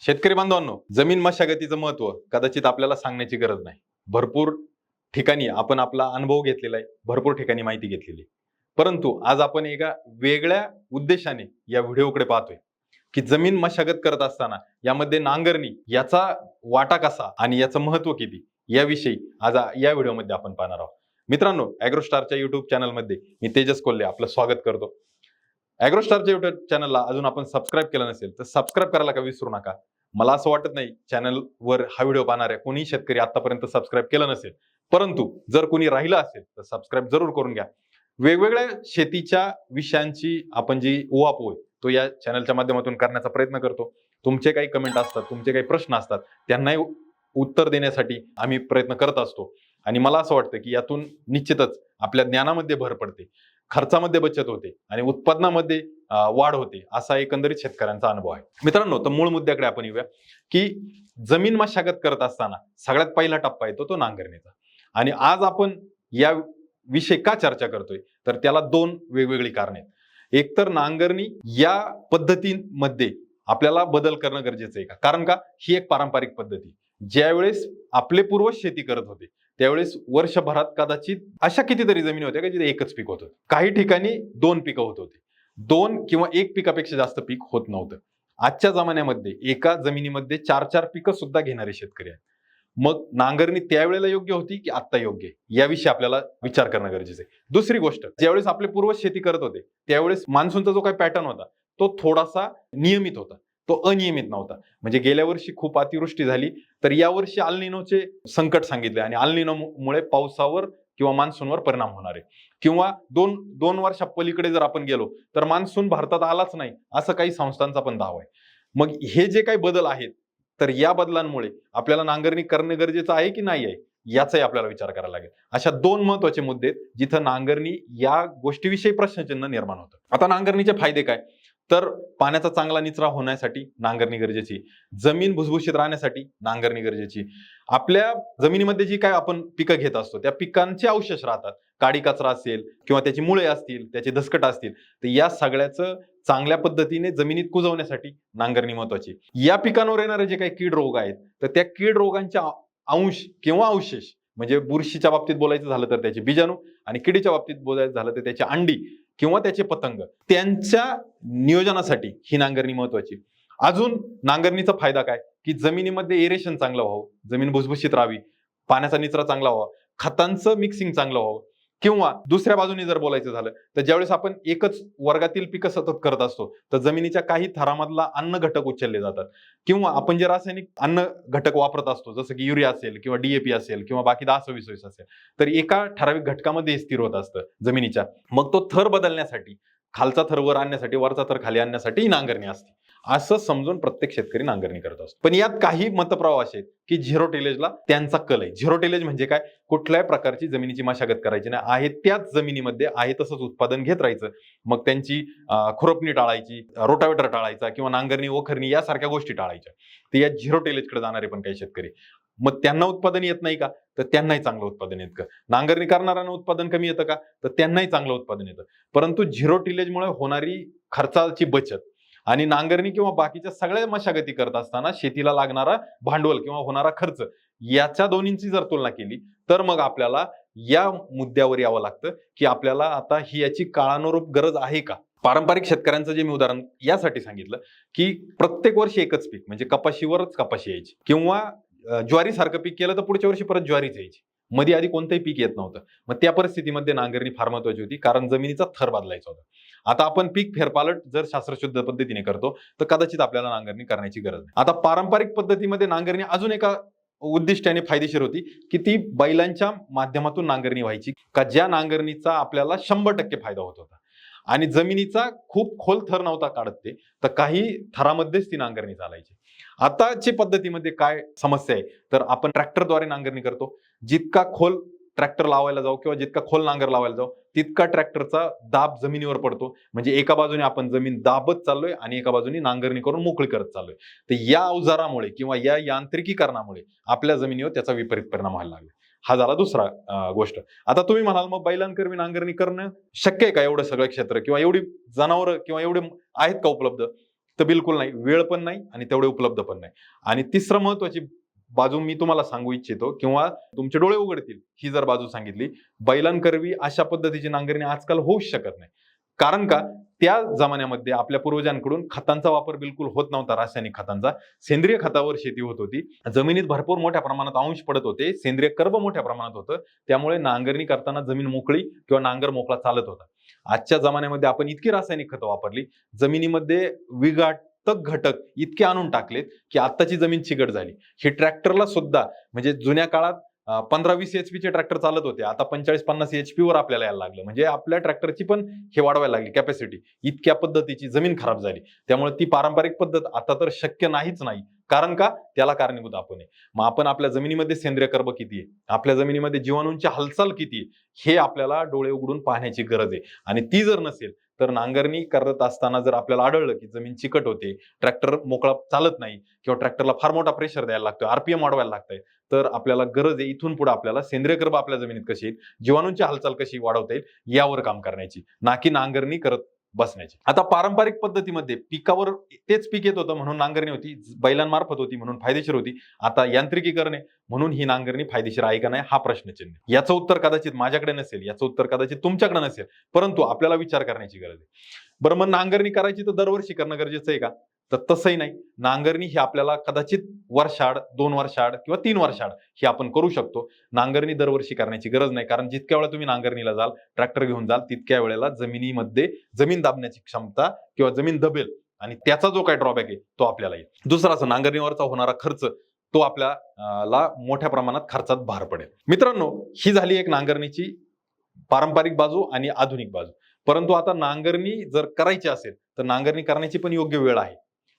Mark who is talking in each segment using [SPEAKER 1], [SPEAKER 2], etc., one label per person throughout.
[SPEAKER 1] शेतकरी बांधवांनो, जमीन मशागतीचं महत्व कदाचित आपल्याला सांगण्याची गरज नाही. भरपूर ठिकाणी आपण आपला अनुभव घेतलेला आहे, भरपूर ठिकाणी माहिती घेतलेली आहे. परंतु आज आपण एका वेगळ्या उद्देशाने या व्हिडिओकडे पाहतोय की जमीन मशागत करत असताना यामध्ये नांगरणी याचा वाटा कसा आणि याचं महत्व किती याविषयी आज या व्हिडिओमध्ये आपण पाहणार आहोत. मित्रांनो, ॲग्रोस्टारच्या युट्यूब चॅनलमध्ये मी तेजस कोल्हे आपलं स्वागत करतो. ॲग्रोस्टारच्या युट्यूब चॅनलला अजून आपण सबस्क्राईब केलं नसेल तर सबस्क्राईब करायला का विसरू नका. मला असं वाटत नाही चॅनलवर हा व्हिडिओ पाहणाऱ्या कोणी शेतकरी आतापर्यंत सबस्क्राईब केलं नसेल, परंतु जर कोणी राहिलं असेल तर सबस्क्राईब जरूर करून घ्या. वेगवेगळ्या शेतीच्या विषयांची आपण जी उहापोह तो या चॅनलच्या माध्यमातून करण्याचा प्रयत्न करतो. तुमचे काही कमेंट असतात, तुमचे काही प्रश्न असतात, त्यांनाही उत्तर देण्यासाठी आम्ही प्रयत्न करत असतो. आणि मला असं वाटतं की यातून निश्चितच आपल्या ज्ञानामध्ये भर पडते, खर्चामध्ये बचत होते आणि उत्पादनामध्ये वाढ होते, असा एकंदरीत शेतकऱ्यांचा अनुभव आहे. मित्रांनो, तर मूळ मुद्द्याकडे आपण येऊया की जमीन मशागत करत असताना सगळ्यात पहिला टप्पा येतो तो नांगरणीचा. आणि आज आपण या विषय का चर्चा करतोय तर त्याला दोन वेगवेगळी कारणे आहेत. एक तर नांगरणी या पद्धतीमध्ये आपल्याला बदल करणं गरजेचं आहे का, कारण का ही एक पारंपरिक पद्धती. ज्यावेळेस आपले पूर्वज शेती करत होते त्यावेळेस वर्षभरात कदाचित अशा कितीतरी जमिनी होत्या का जिथे एकच पीक होत होतं. काही ठिकाणी दोन पिकं होत होती, दोन किंवा एक पिकापेक्षा जास्त पीक होत नव्हतं. आजच्या जमान्यामध्ये एका जमिनीमध्ये 4-4 पिकं सुद्धा घेणारे शेतकरी आहेत. मग नांगरणी त्यावेळेला योग्य होती की आता योग्य आहे याविषयी आपल्याला विचार करणं गरजेचं आहे. दुसरी गोष्ट, ज्यावेळेस आपले पूर्वज शेती करत होते त्यावेळेस मान्सूनचा जो काही पॅटर्न होता तो थोडासा नियमित होता, तो अनियमित नव्हता. म्हणजे गेल्या वर्षी खूप अतिवृष्टी झाली तर यावर्षी अल निनोचे संकट सांगितले आणि अल निनोमुळे पावसावर किंवा मान्सूनवर परिणाम होणार आहे. किंवा दोन वर्षा पलीकडे जर आपण गेलो तर मान्सून भारतात आलाच नाही असं काही संस्थांचा पण दावा आहे. मग हे जे काही बदल आहेत तर या बदलांमुळे आपल्याला नांगरणी करणे गरजेचं आहे की नाही आहे याचाही आपल्याला विचार करायला लागेल. अशा दोन महत्वाचे मुद्दे जिथं नांगरणी या गोष्टीविषयी प्रश्नचिन्ह निर्माण होतं. आता नांगरणीचे फायदे काय, तर पाण्याचा चांगला निचरा होण्यासाठी नांगरणी गरजेची, जमीन भुसभुशीत राहण्यासाठी नांगरणी गरजेची, आपल्या जमिनीमध्ये जी काय आपण पिकं घेत असतो त्या पिकांचे अवशेष राहतात, काडी कचरा असेल किंवा त्याची मुळे असतील, त्याचे दसकट असतील, तर या सगळ्याचं चांगल्या पद्धतीने जमिनीत कुजवण्यासाठी नांगरणी महत्वाची. या पिकांवर येणारे जे काही कीड रोग आहेत तर त्या कीड रोगांच्या अंश किंवा अवशेष, म्हणजे बुरशीच्या बाबतीत बोलायचं झालं तर त्याचे बीजाणू आणि किडीच्या बाबतीत बोलायचं झालं तर त्याची अंडी किंवा त्याचे पतंग, त्यांच्या नियोजनासाठी ही नांगरणी महत्वाची. अजून नांगरणीचा फायदा काय की जमिनीमध्ये एरेशन चांगलं व्हावं, जमीन भुसभुशीत राहावी, पाण्याचा निचरा चांगला व्हावा, खतांचं मिक्सिंग चांगलं व्हावं. किंवा दुसऱ्या बाजूने जर बोलायचं झालं तर ज्यावेळेस आपण एकच वर्गातील पिकं सतत करत असतो तर जमिनीच्या काही थरामधला अन्न घटक उचलले जातात. किंवा आपण जे रासायनिक अन्न घटक वापरत असतो जसं की युरिया असेल किंवा डीएपी असेल किंवा बाकी 10-26 असेल तर एका ठराविक घटकामध्ये स्थिर होत असतं जमिनीच्या. मग तो थर बदलण्यासाठी, खालचा थर वर आणण्यासाठी, वरचा थर खाली आणण्यासाठी ही नांगरणी असते. असं समजून प्रत्येक शेतकरी नांगरणी करत असतो. पण यात काही मतप्रवाह असे आहेत की झिरो टिलेजला त्यांचा कल आहे. झिरो टिलेज म्हणजे काय, कुठल्याही प्रकारची जमिनीची मशागत करायची नाही, आहे त्याच जमिनीमध्ये आहे तसंच उत्पादन घेत राहायचं. मग त्यांची खुरपणी टाळायची, रोटावेटर टाळायचा किंवा नांगरणी वखरणी यासारख्या गोष्टी टाळायच्या. तर या झिरो टिलेजकडे जाणारे पण काही शेतकरी, मग त्यांना उत्पादन येत नाही का, तर त्यांनाही चांगलं उत्पादन येतं का. नांगरणी करणाऱ्यांना उत्पादन कमी येतं का, तर त्यांनाही चांगलं उत्पादन येतं. परंतु झिरो टिलेजमुळे होणारी खर्चाची बचत आणि नांगरणी किंवा बाकीच्या सगळ्या मशागती करत असताना शेतीला लागणारा भांडवल किंवा होणारा खर्च याच्या दोन्हींची जर तुलना केली तर मग आपल्याला या मुद्द्यावर यावं लागतं की आपल्याला आता ही याची काळानुरूप गरज आहे का. पारंपरिक शेतकऱ्यांचं जे मी उदाहरण यासाठी सांगितलं की प्रत्येक वर्षी एकच पीक, म्हणजे कपाशीवरच कपाशी यायची किंवा ज्वारी सारखं पीक केलं तर पुढच्या वर्षी परत ज्वारीच यायची, मध्ये आधी कोणतंही पीक येत नव्हतं. मग त्या परिस्थितीमध्ये नांगरणी फार महत्वाची होती कारण जमिनीचा थर बदलायचा होता. आता आपण पीक फेरपालट जर शास्त्रशुद्ध पद्धतीने करतो तर कदाचित आपल्याला नांगरणी करण्याची गरज नाही. आता पारंपरिक पद्धतीमध्ये नांगरणी अजून एका उद्दिष्टाने फायदेशीर होती की ती बैलांच्या माध्यमातून नांगरणी व्हायची, का ज्या नांगरणीचा आपल्याला 100% फायदा होत होता आणि जमिनीचा खूप खोल थर नव्हता काढत ते, तर काही थरामध्येच ती नांगरणी चालायची. आताच्या पद्धतीमध्ये काय समस्या आहे तर आपण ट्रॅक्टरद्वारे नांगरणी करतो. जितका खोल ट्रॅक्टर लावायला जाऊ किंवा जितका खोल नांगर लावायला जाऊ तितका ट्रॅक्टरचा दाब जमिनीवर पडतो. म्हणजे एका बाजूने आपण जमीन दाबत चाललोय आणि एका बाजूने नांगरणी करून मोकळी करत चाललोय. तर या अवजारामुळे किंवा या यांत्रिकीकरणामुळे आपल्या जमिनीवर त्याचा विपरीत परिणाम व्हायला लागला. हा झाला दुसरा गोष्ट. आता तुम्ही म्हणाल मग बैलांकरवी नांगरणी करणं शक्य आहे का, एवढं सगळं क्षेत्र किंवा एवढी जनावरं किंवा एवढे आहेत का उपलब्ध. तर बिलकुल नाही, वेळ पण नाही आणि तेवढे उपलब्ध पण नाही. आणि तिसरं महत्वाची बाजू मी तुम्हाला सांगू इच्छितो, किंवा तुमचे डोळे उघडतील ही जर बाजू सांगितली, बैलांकरवी अशा पद्धतीची नांगरणी आजकाल होऊच शकत नाही. कारण का, त्या जमान्यामध्ये आपल्या पूर्वजांकडून खतांचा वापर बिलकुल होत नव्हता, रासायनिक खतांचा. सेंद्रिय खतावर शेती होत होती. जमिनीत भरपूर मोठ्या प्रमाणात अंश पडत होते, सेंद्रिय कर्ब मोठ्या प्रमाणात होतं. त्यामुळे नांगरणी करताना जमीन मोकळी किंवा नांगर मोकळा चालत होता. आजच्या जमान्यामध्ये आपण इतकी रासायनिक खतं वापरली, जमिनीमध्ये विघातक घटक इतके आणून टाकलेत की आत्ताची जमीन चिकट झाली. ही ट्रॅक्टरला सुद्धा, म्हणजे जुन्या काळात 15-20 HP चे ट्रॅक्टर चालत होते, आता 45-50 HP वर आपल्याला यायला लागलं. म्हणजे आपल्या ट्रॅक्टरची पण हे वाढवायला लागली कॅपॅसिटी. इतक्या पद्धतीची जमीन खराब झाली. त्यामुळे ती पारंपरिक पद्धत आता तर शक्य नाहीच नाही. कारण का, त्याला कारणीभूत आपण आहे. मग आपण आपल्या जमिनीमध्ये सेंद्रिय कर्ब किती आहे, आपल्या जमिनीमध्ये जीवाणूंची हालचाल किती आहे, हे आपल्याला डोळे उघडून पाहण्याची गरज आहे. आणि ती जर नसेल तर नांगरणी करत असताना जर आपल्याला आढळलं की जमीन चिकट होते, ट्रॅक्टर मोकळा चालत नाही, किंवा ट्रॅक्टरला फार मोठा प्रेशर द्यायला लागतोय, RPM वाढवायला लागतंय, तर आपल्याला गरज आहे इथून पुढे आपल्याला सेंद्रिय कर्ब आपल्या जमिनीत कशी येईल, जीवाणूंची हालचाल कशी वाढवता येईल, यावर काम करण्याची, ना की नांगरणी करत बसण्याची. आता पारंपरिक पद्धतीमध्ये पिकावर तेच पीक येत होतं म्हणून नांगरणी होती, बैलांमार्फत होती म्हणून फायदेशीर होती. आता यांत्रिकीकरण आहे म्हणून ही नांगरणी फायदेशीर आहे का नाही, हा प्रश्नचिन्ह. याचं उत्तर कदाचित माझ्याकडे नसेल, याचं उत्तर कदाचित तुमच्याकडे नसेल, परंतु आपल्याला विचार करण्याची गरज आहे. बरं, मग नांगरणी करायची तर दरवर्षी करणं गरजेचं आहे का? तर तसंही नाही. नांगरणी ही आपल्याला कदाचित वर्षाआड, 2 वर्षाआड किंवा 3 वर्षाआड ही आपण करू शकतो. नांगरणी दरवर्षी करण्याची गरज नाही, कारण जितक्या वेळा तुम्ही नांगरणीला जाल, ट्रॅक्टर घेऊन जाल, तितक्या वेळेला जमिनीमध्ये जमीन दाबण्याची क्षमता किंवा जमीन दबेल आणि त्याचा जो काही ड्रॉबॅक आहे तो आपल्याला येईल. दुसरा असं, नांगरणीवरचा होणारा खर्च तो आपल्याला मोठ्या प्रमाणात खर्चात भार पडेल. मित्रांनो, ही झाली एक नांगरणीची पारंपरिक बाजू आणि आधुनिक बाजू. परंतु आता नांगरणी जर करायची असेल तर नांगरणी करण्याची पण योग्य वेळ आहे.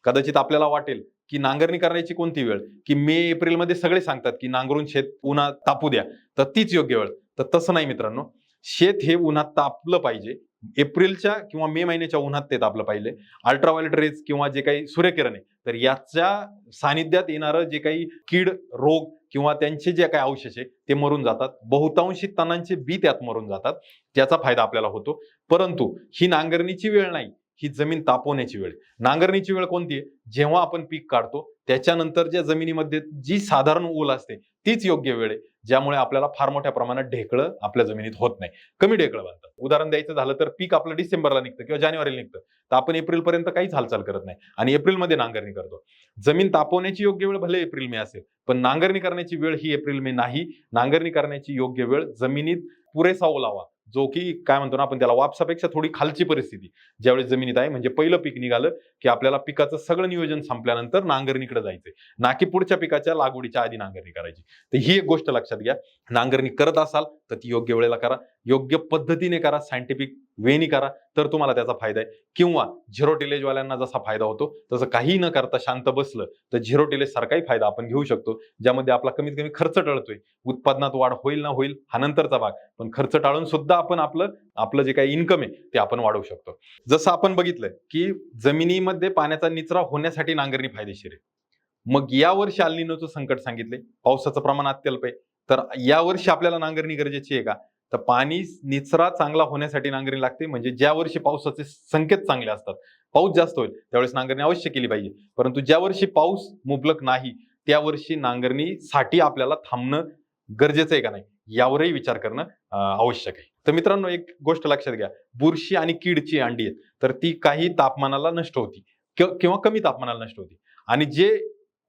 [SPEAKER 1] कदाचित आपल्याला वाटेल की नांगरणी करण्याची कोणती वेळ, की मे एप्रिल मध्ये सगळे सांगतात की नांगरून शेत उन्हात तापू द्या, तर तीच योग्य वेळ. तर तसं नाही मित्रांनो, शेत हे उन्हात तापलं पाहिजे. एप्रिलच्या किंवा मे महिन्याच्या उन्हात ते तापलं पाहिजे. अल्ट्राव्हायोलेट रेज किंवा जे काही सूर्यकिरण आहे, तर याच्या सानिध्यात येणारं जे काही कीड, रोग किंवा त्यांचे जे काही अवशेष आहे ते मरून जातात. बहुतांशी तणांचे बी त्यात मरून जातात. त्याचा फायदा आपल्याला होतो. परंतु ही नांगरणीची वेळ नाही, ही जमीन तापवण्याची वेळ. नांगरणीची वेळ कोणती आहे? जेव्हा आपण पीक काढतो त्याच्यानंतर ज्या जमिनीमध्ये जी साधारण ओल असते तीच योग्य वेळ आहे, ज्यामुळे आपल्याला फार मोठ्या प्रमाणात ढेकळं आपल्या जमिनीत होत नाही, कमी ढेकळं बनतात. उदाहरण द्यायचं झालं तर पीक आपलं डिसेंबरला निघतं किंवा जानेवारीला निघतं, तर आपण एप्रिलपर्यंत काहीच हालचाल करत नाही आणि एप्रिलमध्ये नांगरणी करतो. जमीन तापवण्याची योग्य वेळ भले एप्रिल मे असेल, पण नांगरणी करण्याची वेळ ही एप्रिल मे नाही. नांगरणी करण्याची योग्य वेळ जमिनीत पुरेसा ओलावा, जो की काय म्हणतो ना आपण त्याला, वापसापेक्षा थोडी खालची परिस्थिती ज्यावेळेस जमिनीत आहे, म्हणजे पहिलं पीक निघालं की आपल्याला पिकाचं सगळं नियोजन संपल्यानंतर नांगरणीकडे जायचंय, ना की पुढच्या पिकाच्या लागवडीच्या आधी नांगरणी करायची. तर ही एक गोष्ट लक्षात घ्या. नांगरणी करत असाल तर ती योग्य वेळेला करा, योग्य पद्धतीने करा, सायंटिफिक वेनी करा, तर तुम्हाला त्याचा फायदा आहे. किंवा झिरो टिलेज वाल्यांना जसा फायदा होतो तसं काही न करता शांत बसलं तर झिरो टिलेज सारखाही फायदा आपण घेऊ शकतो, ज्यामध्ये आपला कमीत कमी खर्च टळतोय. उत्पादनात वाढ होईल ना होईल हा नंतरचा भाग, पण खर्च टाळून सुद्धा आपण आपलं जे काही इन्कम आहे ते आपण वाढवू शकतो. जसं आपण बघितलंय की जमिनीमध्ये पाण्याचा निचरा होण्यासाठी नांगरणी फायदेशीर आहे. मग यावर्षी अल निनोचं संकट सांगितले, पावसाचं प्रमाण अत्यल्प आहे, तर यावर्षी आपल्याला नांगरणी गरजेची आहे का? तर पाणी निचरा चांगला होण्यासाठी नांगरणी लागते. म्हणजे ज्या वर्षी पावसाचे संकेत चांगले असतात, पाऊस जास्त होईल त्यावेळेस नांगरणी अवश्य केली पाहिजे. परंतु ज्या वर्षी पाऊस मुबलक नाही त्या वर्षी नांगरणीसाठी आपल्याला थांबणं गरजेचं आहे का नाही, यावरही विचार करणं आवश्यक आहे. तर मित्रांनो, एक गोष्ट लक्षात घ्या, बुरशी आणि कीडची अंडी आहेत तर ती काही तापमानाला नष्ट होती किंवा कमी तापमानाला नष्ट होती. आणि जे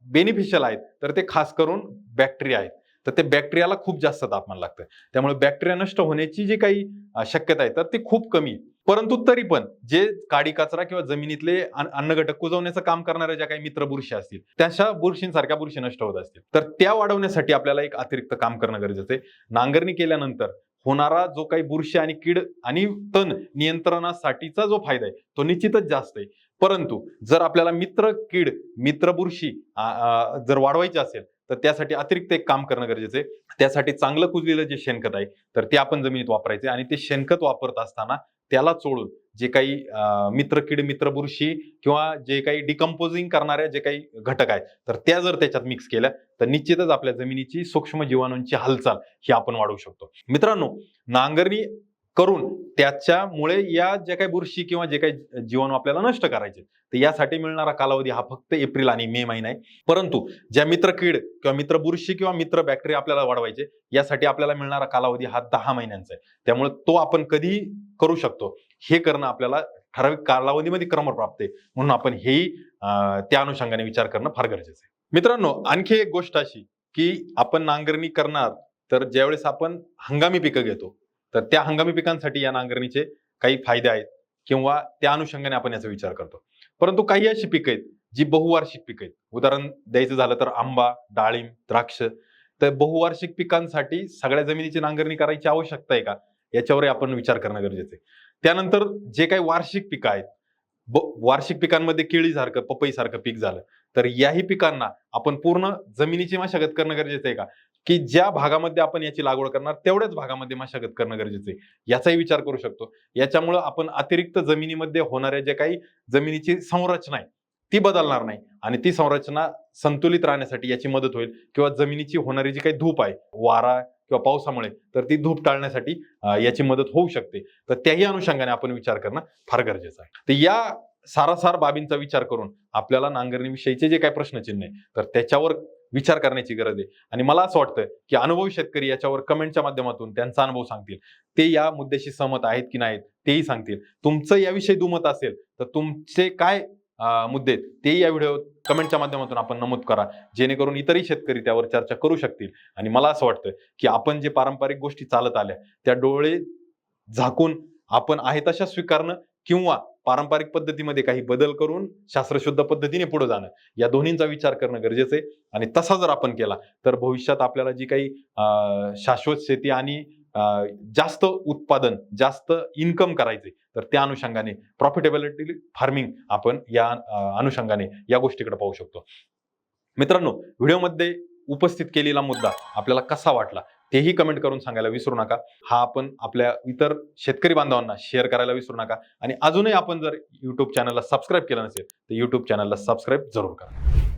[SPEAKER 1] बेनिफिशियल आहेत तर ते खास करून बॅक्टेरिया आहेत, तर ते बॅक्टेरियाला खूप जास्त तापमान लागतं. त्यामुळे बॅक्टेरिया नष्ट होण्याची जी काही शक्यता आहे तर ती खूप कमी. परंतु तरी पण जे काडी कचरा किंवा जमिनीतले अन्नघटक कुजवण्याचं काम करणाऱ्या ज्या काही मित्र बुरशी असतील, त्याच्या बुरशींसारख्या बुरशी नष्ट होत असतील, तर त्या वाढवण्यासाठी आपल्याला एक अतिरिक्त काम करणं गरजेचं आहे. नांगरणी केल्यानंतर होणारा जो काही बुरशी आणि कीड आणि तण नियंत्रणासाठीचा जो फायदा आहे तो निश्चितच जास्त आहे. परंतु जर आपल्याला मित्र कीड, मित्र बुरशी जर वाढवायची असेल तर त्यासाठी अतिरिक्त एक काम करणं गरजेचं आहे. त्यासाठी चांगलं कुजलेलं जे शेणखत आहे तर ते आपण जमिनीत वापरायचे आणि ते शेणखत वापरत असताना त्याला चोळून जे काही मित्र कीड, मित्र बुरशी किंवा जे काही डिकम्पोजिंग करणाऱ्या जे काही घटक आहेत तर त्या जर त्याच्यात मिक्स केल्या तर निश्चितच आपल्या जमिनीची सूक्ष्म जीवाणूंची हालचाल ही आपण वाढवू शकतो. मित्रांनो, नांगरणी करून त्याच्यामुळे या ज्या काही बुरशी किंवा जे काही जीवाणू आपल्याला नष्ट करायचे, तर यासाठी मिळणारा कालावधी हा फक्त एप्रिल आणि मे महिना आहे. परंतु ज्या मित्र कीड किंवा मित्र बुरशी किंवा मित्र बॅक्टेरिया आपल्याला वाढवायचे, यासाठी आपल्याला मिळणारा कालावधी हा 10 महिन्यांचा आहे. त्यामुळे तो आपण कधी करू शकतो हे करणं आपल्याला ठराविक कालावधीमध्ये क्रमप्राप्त आहे. म्हणून आपण हेही त्या अनुषंगाने विचार करणं फार गरजेचं आहे. मित्रांनो, आणखी एक गोष्ट अशी की आपण नांगरणी करणार, तर ज्यावेळेस आपण हंगामी पिकं घेतो, तर त्या हंगामी पिकांसाठी या नांगरणीचे काही फायदे आहेत किंवा त्या अनुषंगाने आपण याचा विचार करतो. परंतु काही अशी पिकं आहेत जी बहुवार्षिक पिकं आहेत. उदाहरण द्यायचं झालं तर आंबा, डाळिंब, द्राक्ष. तर बहुवार्षिक पिकांसाठी सगळ्या जमिनीची नांगरणी करायची आवश्यकता आहे का, याच्यावरही आपण विचार करणं गरजेचं आहे. त्यानंतर जे काही वार्षिक पिकं आहेत, वार्षिक पिकांमध्ये केळीसारखं, पपईसारखं पीक झालं, तर याही पिकांना आपण पूर्ण जमिनीची मशागत करणं गरजेचं आहे का, की ज्या भागामध्ये आपण याची लागवड करणार तेवढ्याच भागामध्ये मशागत करणं गरजेचं आहे, याचाही विचार करू शकतो. याच्यामुळं आपण अतिरिक्त जमिनीमध्ये होणाऱ्या जे काही जमिनीची संरचना आहे ती बदलणार नाही आणि ती संरचना संतुलित राहण्यासाठी याची मदत होईल किंवा जमिनीची होणारी जी काही धूप आहे वारा किंवा पावसामुळे, तर ती धूप टाळण्यासाठी याची मदत होऊ शकते. तर त्याही अनुषंगाने आपण विचार करणं फार गरजेचं आहे. तर या सारासार बाबींचा विचार करून आपल्याला नांगरणीविषयीचे जे काही प्रश्नचिन्ह आहे तर त्याच्यावर विचार करण्याची गरज आहे. आणि मला असं वाटतं की अनुभवी शेतकरी याच्यावर कमेंटच्या माध्यमातून त्यांचा अनुभव सांगतील. ते या मुद्द्याशी सहमत आहेत की नाहीत तेही सांगतील. तुमचं याविषयी दुमत असेल तर तुमचे काय मुद्दे आहेत तेही या व्हिडिओ कमेंटच्या माध्यमातून आपण नमूद करा, जेणेकरून इतरही शेतकरी त्यावर चर्चा करू शकतील. आणि मला असं वाटतं की आपण जे पारंपरिक गोष्टी चालत आल्या त्या डोळे झाकून आपण आहे तशा स्वीकारणं किंवा पारंपरिक पद्धतीमध्ये काही बदल करून शास्त्रशुद्ध पद्धतीने पुढे जाणं, या दोन्हींचा विचार करणं गरजेचं आहे. आणि तसा जर आपण केला तर भविष्यात आपल्याला जी काही शाश्वत शेती आणि जास्त उत्पादन, जास्त इन्कम करायचे, तर त्या अनुषंगाने प्रॉफिटेबिलिटी फार्मिंग आपण या अनुषंगाने या गोष्टीकडे पाहू शकतो. मित्रांनो, व्हिडिओमध्ये उपस्थित केलेला मुद्दा आपल्याला कसा वाटला तेही कमेंट करून सांगायला विसरू नका. हा आपण आपल्या इतर शेतकरी बांधवांना शेअर करायला विसरू नका. आणि अजूनही आपण जर YouTube चॅनलला सबस्क्राईब केलं नसेल तर YouTube चॅनलला सबस्क्राईब जरूर करा.